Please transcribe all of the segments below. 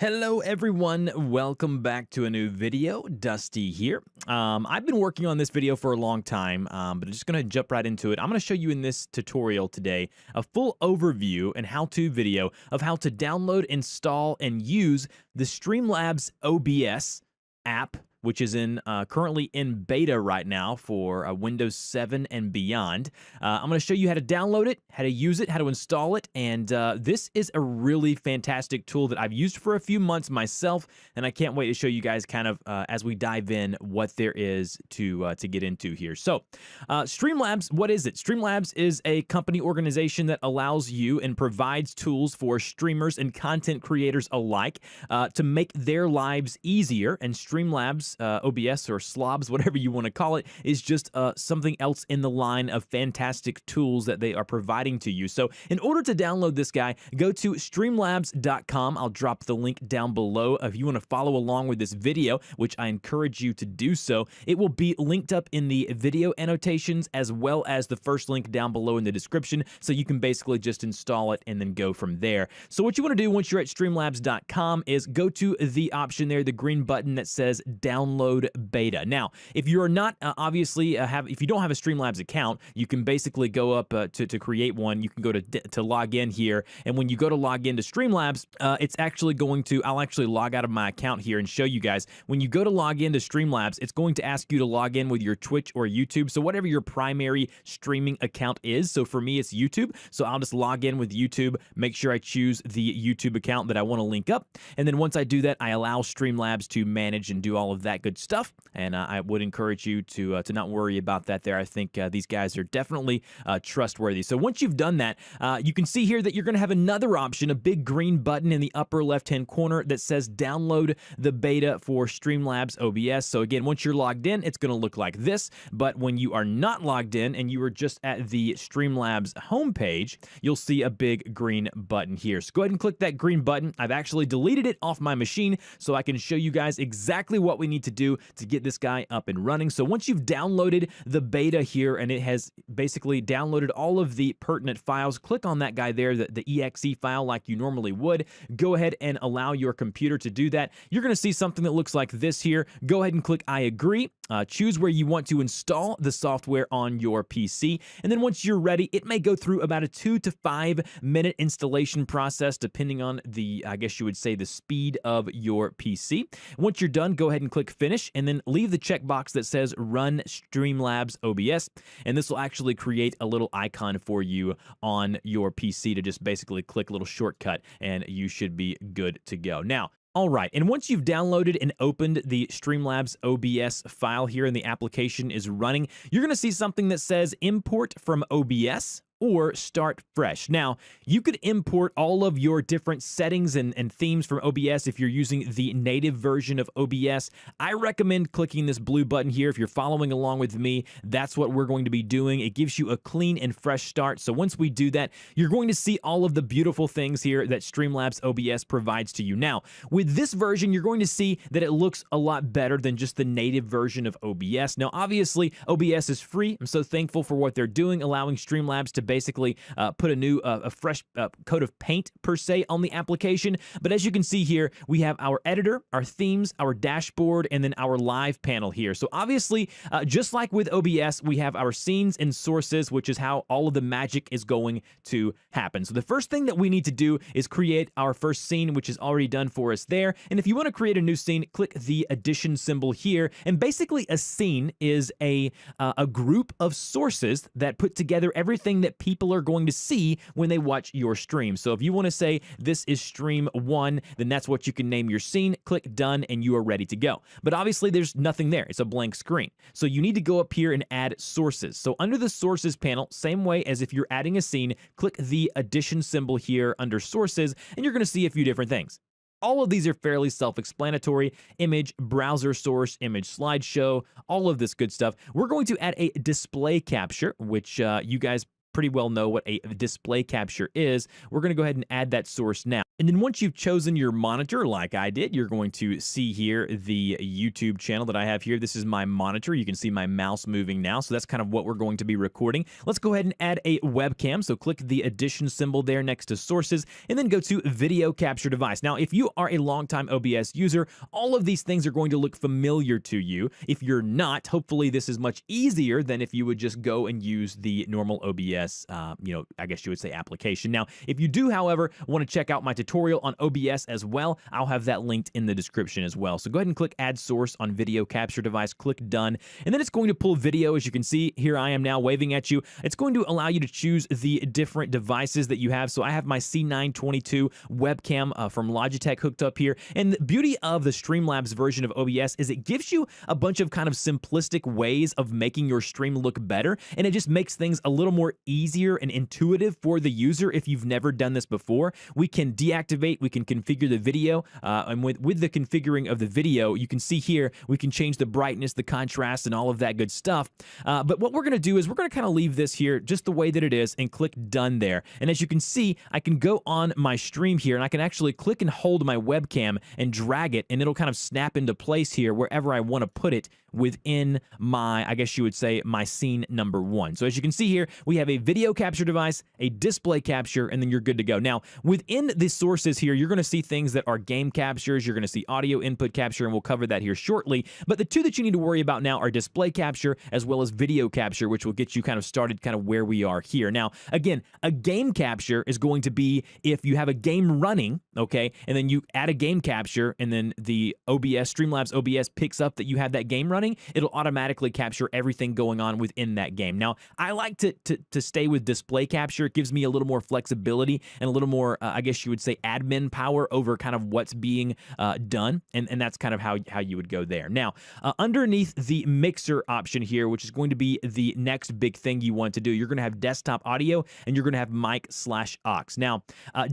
Hello everyone, welcome back to a new video. Dusty here. I've been working on this video for a long time, but I'm just going to jump right into it. I'm going to show you in this tutorial today a full overview and how-to video of how to download, install, and use the StreamLabs OBS app, which is currently in beta right now for Windows 7 and beyond. I'm going to show you how to download it, how to use it, how to install it, and this is a really fantastic tool that I've used for a few months myself, and I can't wait to show you guys kind of as we dive in what there is to get into here. So, StreamLabs, what is it? StreamLabs is a company organization that allows you and provides tools for streamers and content creators alike to make their lives easier, and StreamLabs OBS or slobs, whatever you want to call it, is just something else in the line of fantastic tools that they are providing to you. So in order to download this guy, go to streamlabs.com. I'll drop the link down below if you want to follow along with this video, which I encourage you to do so. It will be linked up in the video annotations as well as the first link down below in the description, so you can basically just install it and then go from there. So what you want to do once you're at streamlabs.com is go to the option there, the green button that says download beta. Now, if you're not obviously if you don't have a Streamlabs account, you can basically go up to create one. You can go to log in here, and when you go to log into Streamlabs, it's actually going to, I'll actually log out of my account here and show you guys. When you go to log into Streamlabs, it's going to ask you to log in with your Twitch or YouTube, so whatever your primary streaming account is. So for me, it's YouTube, so I'll just log in with YouTube, make sure I choose the YouTube account that I want to link up, and then once I do that, I allow Streamlabs to manage and do all of that good stuff, and I would encourage you to not worry about that there. I think these guys are definitely trustworthy. So once you've done that, you can see here that you're going to have another option, a big green button in the upper left-hand corner that says download the beta for StreamLabs OBS. So again, once you're logged in, it's going to look like this, but when you are not logged in and you are just at the StreamLabs homepage, you'll see a big green button here. So go ahead and click that green button. I've actually deleted it off my machine so I can show you guys exactly what we need to do to get this guy up and running. So once you've downloaded the beta here and it has basically downloaded all of the pertinent files, click on that guy there, the exe file, like you normally would. Go ahead and allow your computer to do that. You're going to see something that looks like this here. Go ahead and click I agree. Choose where you want to install the software on your PC, and then once you're ready, it may go through about a 2 to 5 minute installation process depending on the, I guess you would say, the speed of your PC. Once you're done, go ahead and click finish, and then leave the checkbox that says run StreamLabs OBS, and this will actually create a little icon for you on your PC to just basically click a little shortcut, and you should be good to go. Now, all right, and once you've downloaded and opened the StreamLabs OBS file here and the application is running, you're going to see something that says import from OBS or start fresh. Now, you could import all of your different settings and themes from OBS if you're using the native version of OBS. I recommend clicking this blue button here. If you're following along with me, that's what we're going to be doing. It gives you a clean and fresh start. So once we do that, you're going to see all of the beautiful things here that StreamLabs OBS provides to you. Now, with this version, you're going to see that it looks a lot better than just the native version of OBS. Now, obviously, OBS is free. I'm so thankful for what they're doing, allowing StreamLabs to basically put a fresh coat of paint per se on the application. But as you can see here, we have our editor, our themes, our dashboard, and then our live panel here. So obviously, just like with OBS, we have our scenes and sources, which is how all of the magic is going to happen. So the first thing that we need to do is create our first scene, which is already done for us there. And if you want to create a new scene, click the addition symbol here. And basically, a scene is a group of sources that put together everything that people are going to see when they watch your stream. So if you want to say this is stream 1, then that's what you can name your scene. Click done and you are ready to go. But obviously there's nothing there. It's a blank screen. So you need to go up here and add sources. So under the sources panel, same way as if you're adding a scene, click the addition symbol here under sources, and you're going to see a few different things. All of these are fairly self-explanatory: image, browser source, image slideshow, all of this good stuff. We're going to add a display capture, which you guys pretty well know what a display capture is. We're going to go ahead and add that source now. And then once you've chosen your monitor, like I did, you're going to see here the YouTube channel that I have here. This is my monitor. You can see my mouse moving now. So that's kind of what we're going to be recording. Let's go ahead and add a webcam. So click the addition symbol there next to sources, and then go to video capture device. Now, if you are a longtime OBS user, all of these things are going to look familiar to you. If you're not, hopefully this is much easier than if you would just go and use the normal OBS, I guess you would say application. Now, if you do, however, want to check out my tutorial on OBS as well, I'll have that linked in the description as well. So go ahead and click add source on video capture device, click done, and then it's going to pull video. As you can see, here I am now waving at you. It's going to allow you to choose the different devices that you have. So I have my C922 webcam from Logitech hooked up here. And the beauty of the StreamLabs version of OBS is it gives you a bunch of kind of simplistic ways of making your stream look better, and it just makes things a little more easier and intuitive for the user. If you've never done this before, we can deactivate, we can configure the video, and with the configuring of the video, you can see here, we can change the brightness, the contrast, and all of that good stuff. But what we're going to do is we're going to kind of leave this here just the way that it is and click done there. And as you can see, I can go on my stream here, and I can actually click and hold my webcam and drag it, and it'll kind of snap into place here wherever I want to put it within my, I guess you would say, my scene number 1. So as you can see here, we have a video capture device, a display capture, and then you're good to go. Now, within the sources here, you're going to see things that are game captures, you're going to see audio input capture, and we'll cover that here shortly. But the two that you need to worry about now are display capture as well as video capture, which will get you kind of started kind of where we are here. Now, again, a game capture is going to be if you have a game running, okay, and then you add a game capture, and then the OBS, StreamLabs OBS picks up that you have that game running, it'll automatically capture everything going on within that game. Now, I like to stay with display capture. It gives me a little more flexibility and a little more, I guess you would say, admin power over kind of what's being done, and that's kind of how you would go there. Now, underneath the mixer option here, which is going to be the next big thing you want to do, you're going to have desktop audio, and you're going to have mic/aux. Now,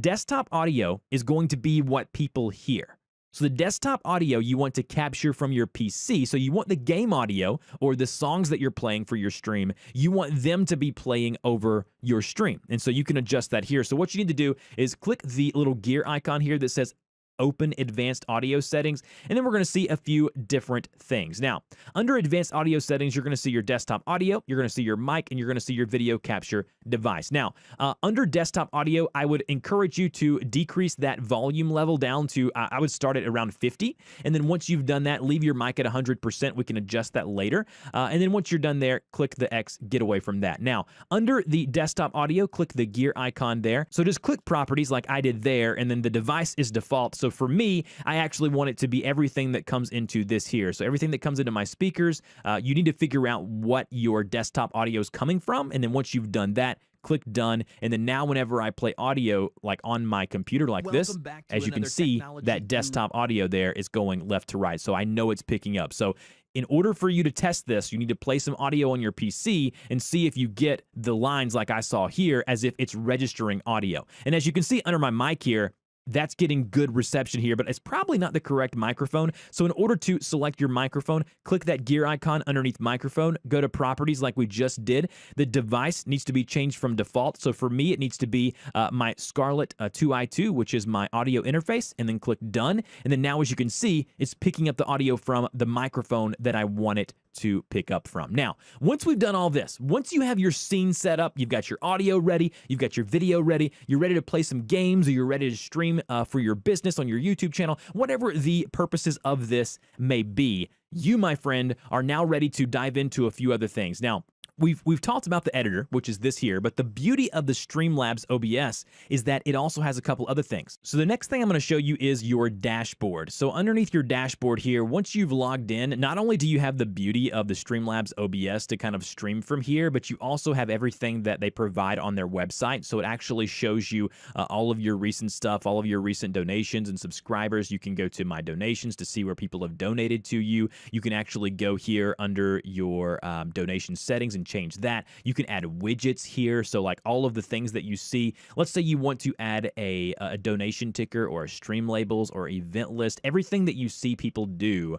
desktop audio is going to be what people hear. So the desktop audio you want to capture from your PC. So you want the game audio or the songs that you're playing for your stream, you want them to be playing over your stream. And so you can adjust that here. So what you need to do is click the little gear icon here that says Open Advanced Audio Settings, and then we're going to see a few different things. Now, under Advanced Audio Settings, you're going to see your desktop audio, you're going to see your mic, and you're going to see your video capture device. Now, under desktop audio, I would encourage you to decrease that volume level down to, I would start at around 50, and then once you've done that, leave your mic at 100%. We can adjust that later, and then once you're done there, click the X, get away from that. Now, under the desktop audio, click the gear icon there. So just click Properties like I did there, and then the device is default. So for me, I actually want it to be everything that comes into this here. So everything that comes into my speakers, you need to figure out what your desktop audio is coming from. And then once you've done that, click done. And then now whenever I play audio like on my computer like this, as you can see, that desktop audio there is going left to right. So I know it's picking up. So in order for you to test this, you need to play some audio on your PC and see if you get the lines like I saw here as if it's registering audio. And as you can see under my mic here, that's getting good reception here, but it's probably not the correct microphone. So in order to select your microphone, click that gear icon underneath microphone, go to properties like we just did. The device needs to be changed from default. So for me, it needs to be my Scarlett 2i2, which is my audio interface, and then click done. And then now, as you can see, it's picking up the audio from the microphone that I want it to pick up from. Now, once we've done all this, once you have your scene set up, you've got your audio ready, you've got your video ready, you're ready to play some games, or you're ready to stream for your business on your YouTube channel, whatever the purposes of this may be, you, my friend, are now ready to dive into a few other things. Now, We've talked about the editor, which is this here, but the beauty of the StreamLabs OBS is that it also has a couple other things. So the next thing I'm going to show you is your dashboard. So underneath your dashboard here, once you've logged in, not only do you have the beauty of the StreamLabs OBS to kind of stream from here, but you also have everything that they provide on their website. So it actually shows you all of your recent stuff, all of your recent donations and subscribers. You can go to My Donations to see where people have donated to you. You can actually go here under your donation settings and change that. You can add widgets here. So like all of the things that you see, let's say you want to add a donation ticker or a stream labels or event list, everything that you see people do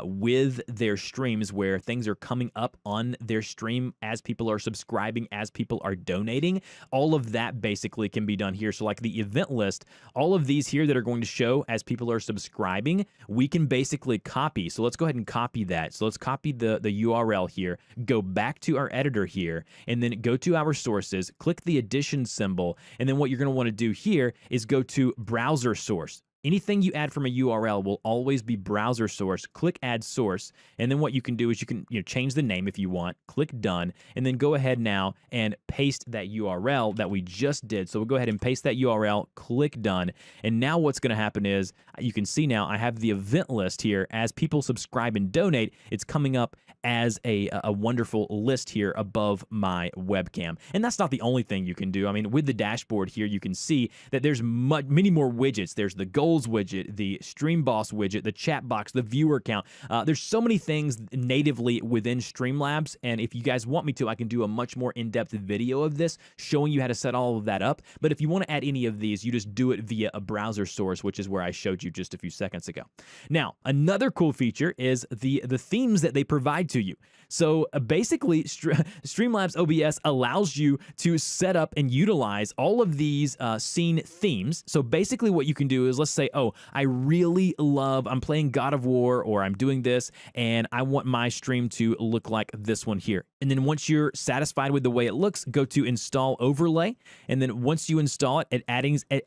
with their streams where things are coming up on their stream as people are subscribing, as people are donating, all of that basically can be done here. So like the event list, all of these here that are going to show as people are subscribing, we can basically copy. So let's go ahead and copy that. So let's copy the URL here, go back to our editor here, and then go to our sources, click the addition symbol, and then what you're going to want to do here is go to browser source. Anything you add from a URL will always be browser source. Click add source, and then what you can do is you can change the name if you want, click done, and then go ahead now and paste that URL that we just did. So we'll go ahead and paste that URL, click done, and now what's going to happen is you can see now I have the event list here. As people subscribe and donate, it's coming up as a wonderful list here above my webcam. And that's not the only thing you can do. I mean, with the dashboard here, you can see that there's many more widgets. There's the goals widget, the stream boss widget, the chat box, the viewer count. There's so many things natively within Streamlabs, and if you guys want me to, I can do a much more in-depth video of this showing you how to set all of that up. But if you want to add any of these, you just do it via a browser source, which is where I showed you just a few seconds ago. Now, another cool feature is the themes that they provide to you. So basically, Streamlabs OBS allows you to set up and utilize all of these scene themes. So basically what you can do is, let's say, oh, I really love, I'm playing God of War, or I'm doing this, and I want my stream to look like this one here. And then once you're satisfied with the way it looks, go to install overlay. And then once you install it, it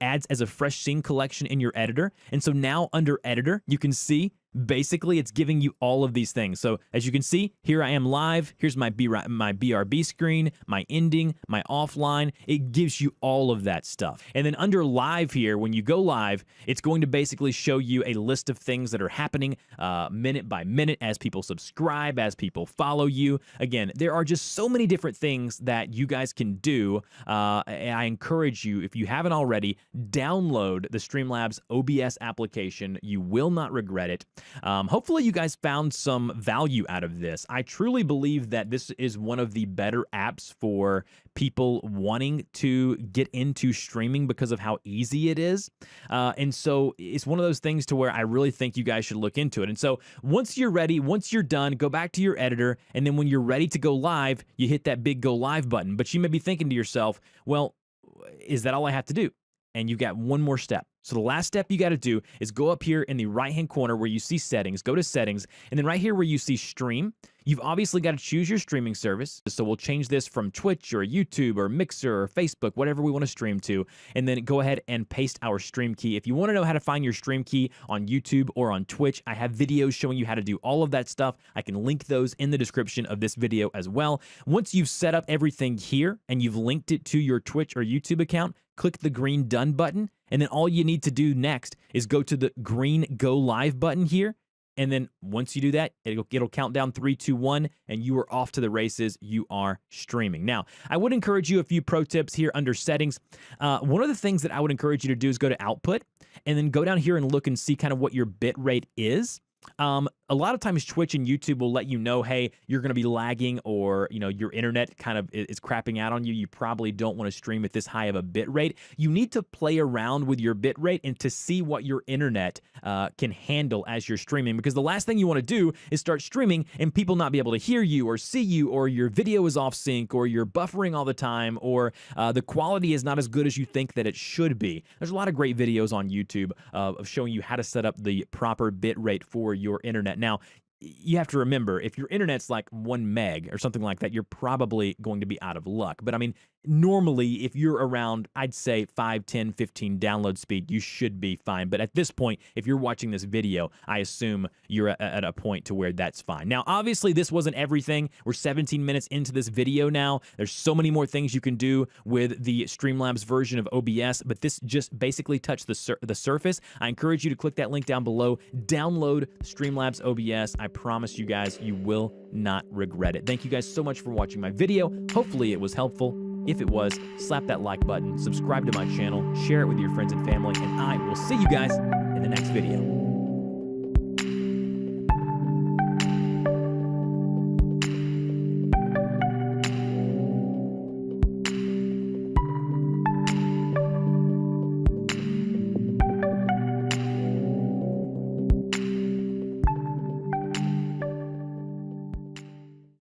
adds as a fresh scene collection in your editor. And so now under editor, you can see basically it's giving you all of these things. So as you can see, here I am live. Here's my BRB screen, my ending, my offline. It gives you all of that stuff. And then under live here, when you go live, it's going to basically show you a list of things that are happening minute by minute as people subscribe, as people follow you. Again, there are just so many different things that you guys can do. And I encourage you, if you haven't already, download the Streamlabs OBS application. You will not regret it. Hopefully you guys found some value out of this. I truly believe that this is one of the better apps for people wanting to get into streaming because of how easy it is. And so it's one of those things to where I really think you guys should look into it. And so once you're ready, once you're done, go back to your editor. And then when you're ready to go live, you hit that big go live button. But you may be thinking to yourself, well, is that all I have to do? And you've got one more step. So the last step you got to do is go up here in the right-hand corner where you see settings, go to settings, and then right here where you see stream, you've obviously got to choose your streaming service. So we'll change this from Twitch or YouTube or Mixer or Facebook, whatever we want to stream to, and then go ahead and paste our stream key. If you want to know how to find your stream key on YouTube or on Twitch, I have videos showing you how to do all of that stuff. I can link those in the description of this video as well. Once you've set up everything here and you've linked it to your Twitch or YouTube account, click the green done button, and then all you need to do next is go to the green go live button here. And then once you do that, it'll count down 3, 2, 1, and you are off to the races. You are streaming. Now, I would encourage you a few pro tips here under settings. One of the things that I would encourage you to do is go to output and then go down here and look and see kind of what your bit rate is. A lot of times Twitch and YouTube will let you know, hey, you're going to be lagging, or, your internet kind of is crapping out on you. You probably don't want to stream at this high of a bit rate. You need to play around with your bit rate and to see what your internet can handle as you're streaming, because the last thing you want to do is start streaming and people not be able to hear you or see you, or your video is off sync, or you're buffering all the time, or the quality is not as good as you think that it should be. There's a lot of great videos on YouTube of showing you how to set up the proper bit rate for your internet. Now, you have to remember, if your internet's like 1 meg or something like that, you're probably going to be out of luck. But I mean, normally, if you're around, I'd say 5, 10, 15 download speed, you should be fine. But at this point, if you're watching this video, I assume you're at a point to where that's fine. Now, obviously, this wasn't everything. We're 17 minutes into this video now. There's so many more things you can do with the Streamlabs version of OBS, but this just basically touched the surface. I encourage you to click that link down below. Download Streamlabs OBS. I promise you guys, you will not regret it. Thank you guys so much for watching my video. Hopefully it was helpful. If it was, slap that like button, subscribe to my channel, share it with your friends and family, and I will see you guys in the next video.